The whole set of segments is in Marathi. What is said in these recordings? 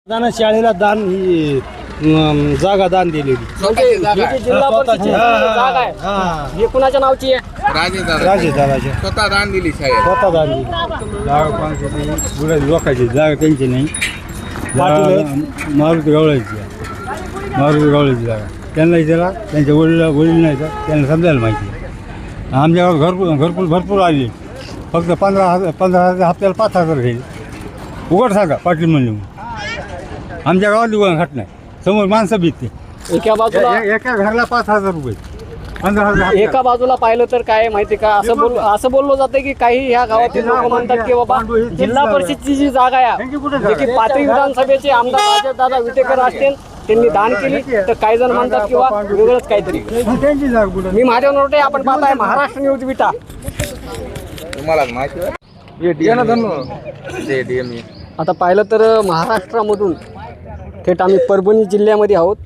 दान शाळेला दान ही जागा दान दिलेली. जिल्हा परिषदची जागा आहे ही कुणाच्या नावची आहे? राजे दादाच्या स्वतः दान दिली शाळेला. स्वतः दान दिली. जागा कोणाची बुडाची लोकांची जागा त्यांची नाही. मारुती गवळ्याची जागा त्यांना त्याला त्यांच्या वडील नाही तर त्यांना समजायला माहिती आहे. आमच्याकडे भरपूर आली. फक्त 15,000 हप्त्याला 5,000 घेईल. उघड सांगा पाटील म्हणले आमच्या गावात दुकान घट नाही. समोर माणसं बीतते. एका बाजूला एका घराला 5,000 रुपये 15,000. एका बाजूला पाहिलं तर काय माहिती का, असं बोललं जातं की काही ह्या गावातील लोक म्हणतात की बाबा जिल्हा परिषदची जी जागा आहे जे की पाथरी विधानसभेचे आमदार राजेशदादा विटेकर असतील त्यांनी दान केली, तर काही जण म्हणतात किंवा वेगळंच काहीतरी. मी माझ्या नोटे आपण पाहताय महाराष्ट्र न्यूज विटा. तुम्हाला माहिती आहे? आता पाहिलं तर महाराष्ट्रामधून थेट आम्ही परभणी जिल्ह्यामध्ये आहोत.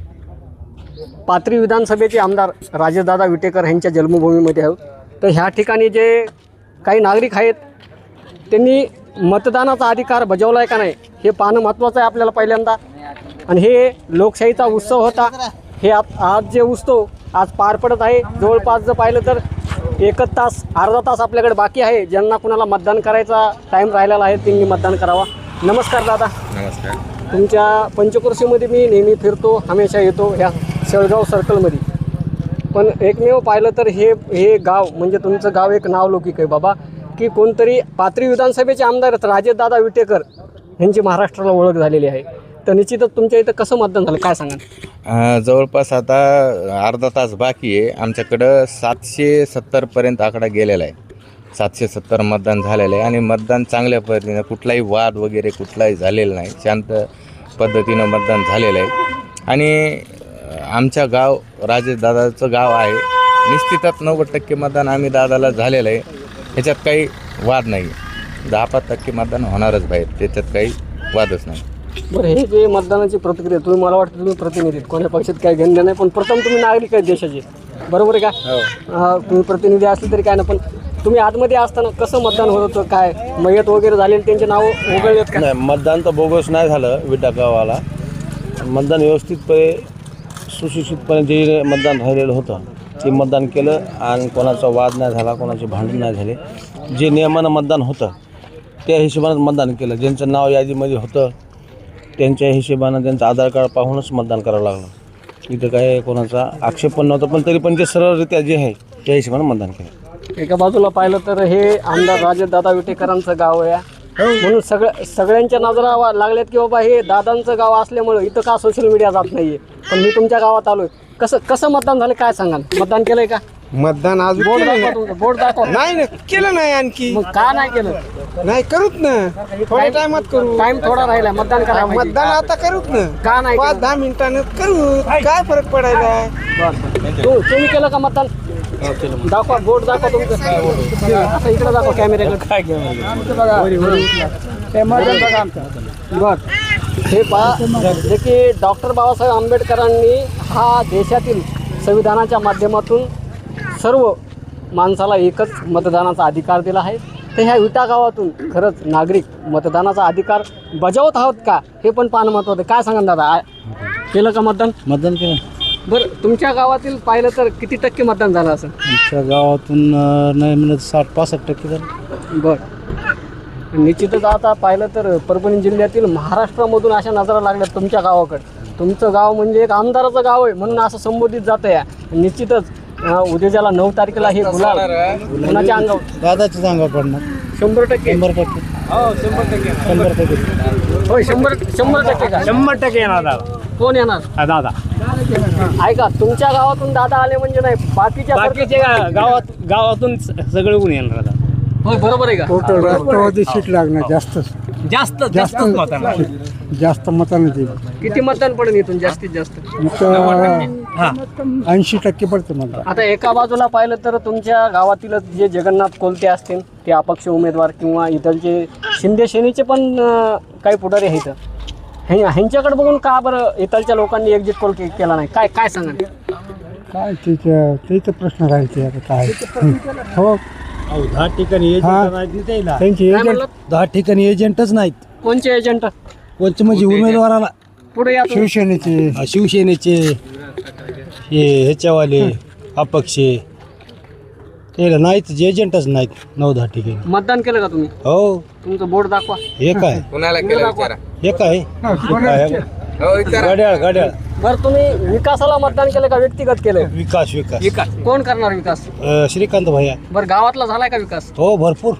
पाथरी विधानसभेचे आमदार राजेशदादा विटेकर यांच्या जन्मभूमीमध्ये आहोत. तर ह्या ठिकाणी जे काही नागरिक आहेत त्यांनी मतदानाचा अधिकार बजावला आहे का नाही हे पाहणं महत्त्वाचं आहे आपल्याला पहिल्यांदा. आणि हे लोकशाहीचा उत्सव होता. हे आज जे उत्सव आज पार पडत आहे. जवळपास जर पाहिलं तर 1 तास अर्धा तास आपल्याकडे बाकी आहे. ज्यांना कुणाला मतदान करायचा टाईम राहिलेला आहे त्यांनी मतदान करावा. नमस्कार दादा. नमस्कार. तुमच्या पंचक्रोशीमध्ये मी नेहमी फिरतो, हमेशा येतो ह्या शेळगाव सर्कलमध्ये. पण एकमेव पाहिलं तर हे गाव म्हणजे तुमचं गाव एक नावलौकिक आहे बाबा, की कोणतरी पाथरी विधानसभेचे आमदार राजेशदादा विटेकर यांची महाराष्ट्राला ओळख झालेली आहे. तर निश्चितच तुमच्या इथं कसं मतदान झालं काय सांगा? जवळपास आता अर्धा तास बाकी आहे. आमच्याकडं 770पर्यंत आकडा गेलेला आहे. 770 मतदान झालेलं आहे आणि मतदान चांगल्या पद्धतीनं कुठलाही वाद वगैरे कुठलाही झालेला नाही. शांत पद्धतीनं मतदान झालेलं आहे. आणि आमच्या गाव राजेशदादाचं गाव आहे. निश्चितच 90% मतदान आम्ही दादाला झालेलं आहे. ह्याच्यात काही वाद नाही. 10-5% मतदान होणारच बाहेर, त्याच्यात काही वादच नाही. बरं, हे जे मतदानाची प्रतिक्रिया तुम्ही मला वाटतं तुम्ही प्रतिनिधी कोण्या पक्षात काय घेणं नाही, पण प्रथम तुम्ही नागरिक आहेत देशाचे, बरोबर आहे का? तुम्ही प्रतिनिधी असले तरी काय ना, पण तुम्ही आतमध्ये असताना कसं मतदान होत होतं? काय मयत वगैरे झालेले त्यांचे नाव वगळलेत का? नाही, मतदान तर बोगस नाही झालं. विटा गावाला मतदान व्यवस्थितपणे सुशिक्षितपणे जे मतदान राहिलेलं होतं ते मतदान केलं आणि कोणाचा वाद नाही झाला, कोणाचे भांडण नाही झाले. जे नियमानं मतदान होतं त्या हिशोबानं मतदान केलं. ज्यांचं नाव यादीमध्ये होतं त्यांच्या हिशोबानं त्यांचं आधार कार्ड पाहूनच मतदान करावं लागलं. इथं काय कोणाचा आक्षेप पण नव्हता, पण तरी पण जे सरळरित्या जे आहे त्या हिशोबानं मतदान केलं. एका बाजूला पाहिलं तर हे आमदार राजेशदादा विटेकरांचं गाव आहे, म्हणून सगळ्यांच्या नजरा लागल्यात की बाबा हे दादांचं गाव असल्यामुळं इथं का सोशल मीडिया जात नाहीये. पण मी तुमच्या गावात आलोय. कसं मतदान झालं काय सांगाल? मतदान केलंय का? मतदान अजून बोर्ड दाखवा तुमचं, बोर्ड दाखवा. नाही ना केलं नाही. आणखी मग का नाही केलं? नाही करूत ना, थोड्या टायमात करू. टाइम थोडा राहिला मतदान करा. मतदान आता करूत ना, का नाही? 5-10 मिनिटानं करू. काय फरक पडायला? तुम्ही केलं का मतदान? दाखवा, बोर्ड दाखवा तुमचं. असं इकडे दाखवा कॅमेऱ्याकडे. काय बर, हे पहा जे की डॉक्टर बाबासाहेब आंबेडकरांनी हा देशातील संविधानाच्या माध्यमातून सर्व माणसाला एकच मतदानाचा अधिकार दिला आहे. तर ह्या विटा गावातून खरंच नागरिक मतदानाचा अधिकार बजावत आहोत का हे पण पाहणं महत्त्वाचं. काय सांगा दादा, केलं का मतदान? मतदान केलं. बरं, तुमच्या गावातील पाहिलं तर किती टक्के मतदान झालं असं? आमच्या गावातून नाही म्हणत 60-65% झालं. बरं, निश्चितच आता पाहिलं तर परभणी जिल्ह्यातील महाराष्ट्रामधून अशा नजरा लागल्यात तुमच्या गावाकडे. तुमचं गाव म्हणजे एक आमदाराचं गाव आहे म्हणून असं संबोधित जातं या. निश्चितच उद्याच्याला 9 तारखेला हे गुलाल कुणाच्या अंगावर? दादाच्या अंगावर पडणार 100%. 100%. हो 100%. होय 100% का? 100% येणार दादा. कोण येणार? दादा. ऐका, तुमच्या गावातून दादा आले म्हणजे नाही, बाकीच्या गावातून सगळे कोण येणार दादा. होय, बरोबर आहे का? टोटल राष्ट्रवादी सीट लागणार. जास्त मताने किती मतदान पडेल इथून जास्तीत जास्त? 80% पडते मला. आता एका बाजूला पाहिलं तर तुमच्या गावातीलच जे जगन्नाथ कोलते असतील ते अपक्ष उमेदवार किंवा इथलचे शिंदे सेनेचे पण काही पुढारी आहेत. ह्यांच्याकडे बघून का बरं इथलच्या लोकांनी एक्झिट पोल केला नाही? काय सांगा? काय त्याचा प्रश्न राहायचे आता काय. हो 10 ठिकाणी एजंट नाहीत. त्यांचे एजंट 10 ठिकाणी एजंटच नाहीत. कोणचे एजंट? कोणचे म्हणजे उमेदवाराला पुढे या तुम्ही. शिवसेनेचे हे ह्याच्यावाले अपक्ष ते नाहीत एजंटच नाहीत 9-10 ठिकाणी. मतदान केलं का तुम्ही? हो तुमचं बोर्ड दाखवा. एक आहे कुणाला केलं विचारा. एक आहे हो विचारा. घड्याळ बरं तुम्ही विकासाला मतदान केलं का व्यक्तिगत केलं? विकास कोण करणार विकास? श्रीकांत भैया. बरं गावातला झालाय का विकास? हो भरपूर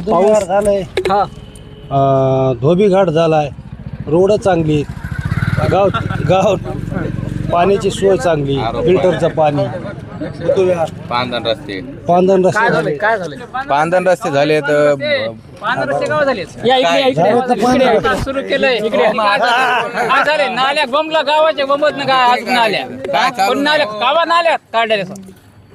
पाऊस झालाय. हा धोबी घाट झालाय. रोड चांगली. गाव पाण्याची सोय चांगली. फिल्टरचं पाणी. पांधन रस्ते काय झालंय काय झालंय? पांधन रस्ते झाले तर या इकडे सुरू केलंय इकडे काय झाले नाल्या गमला गावाच्या गमत काय आज नाल्या पण नाल्या गावा नाल्या काढल्या.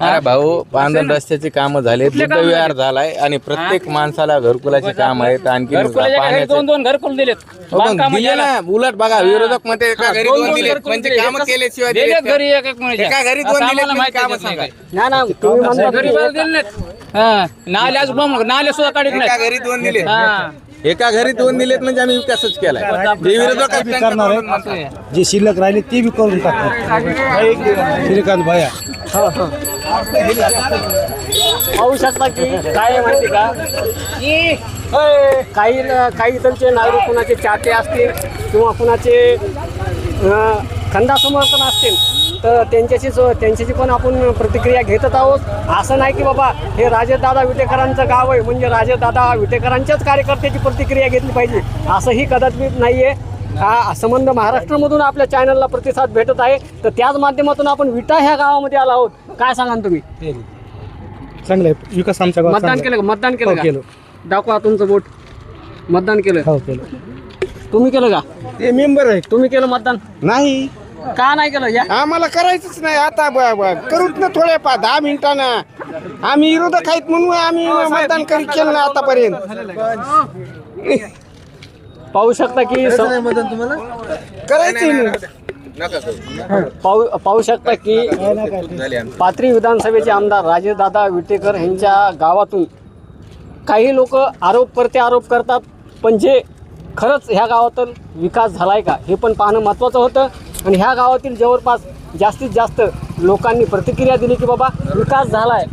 अरे भाऊ पांधन रस्त्याची कामं झाले. बुद्धविहार झालाय आणि प्रत्येक माणसाला घरकुलाची काम आहेत. आणखी घरकुलाच्या दोन घरकुल दिलेत. दिले ना. उलट बघा विरोधक मध्ये एका घरी दोन दिले म्हणजे काम केल्याशिवाय दिलेत का? घरी एक एका घरी दोन दिले म्हणजे कामं सांगा. ना ना तुम्ही म्हणता गरीबाला दिले नाहीत. नाल्या आज बम नाल्या सुद्धा काढत एका नाही. घरी दोन दिले. एका घरी दोन दिलेत म्हणजे आम्ही विकासच केलाय. जे विरोधक आहेत त्यांचं करणार आहे. म्हणून म्हणतोय. जे शिल्लक राहिले ते बी करून टाकणार. श्रीकांत भैया. पाहू शकता की काय आहे माहिती का की काही इथलचे नागरिक कुणाचे चाटे असतील किंवा कुणाचे खंदा समर्थन असतील तर त्यांच्याशी पण आपण प्रतिक्रिया घेतच आहोत. असं नाही की बाबा हे राजेशदादा विटेकरांचं गाव आहे म्हणजे राजेशदादा विटेकरांच्याच कार्यकर्त्याची प्रतिक्रिया घेतली पाहिजे असंही कदाचित नाही आहे. हा संबंध महाराष्ट्रामधून आपल्या चॅनलला प्रतिसाद भेटत आहे तर त्याच माध्यमातून आपण विटा ह्या गावामध्ये आलो आहोत. काय सांगाल तुम्ही? चांगलं आहे विकास आमच्या गावात. मतदान केलं का? मतदान केलं का? केलं. दाखवा तुमचं बोट. मतदान केलं? हो केलं. तुम्ही केलं का? ते मेंबर आहे. तुम्ही केलं मतदान? नाही का नाही केलं? या आम्हाला करायचंच नाही आता करूच ना थोड्या 10 मिनिटानं. आम्ही विरोधक आहेत म्हणून आम्ही मतदान केलं ना आतापर्यंत. पाहू शकता की करायचं नका करू. पाहू शकता की पाथरी विधानसभेचे आमदार राजेशदादा विटेकर यांच्या गावातून काही लोक आरोप करतात पण जे खरंच ह्या गावातून विकास झालाय का हे पण पाहणं महत्त्वाचं होतं. आणि ह्या गावातील जवळपास जास्तीत जास्त लोकांनी प्रतिक्रिया दिली की बाबा विकास झालाय.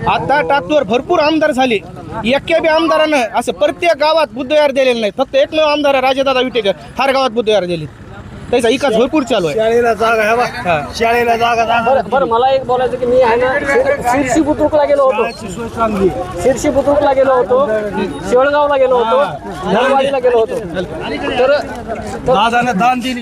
आता टातूर भरपूर आमदार झाले. एका बी आमदारानं असं प्रत्येक गावात बुद्धविहार दिलेलं नाही. फक्त एकमेव आमदार आहे राजेशदादा विटेकर. हर गावात बुद्धविहार दिले. त्याचा विकास भरपूर चालू आहे. शाळेला जागा बरं मला एक बोलायचं की मी आहे ना शिरशी बुद्रुकला गेलो होतो. शिरशी बुद्रुकला गेलो होतो. शेवळगावला गेलो होतो. नळवाडीला गेलो होतो. तर दादाने दान दिली.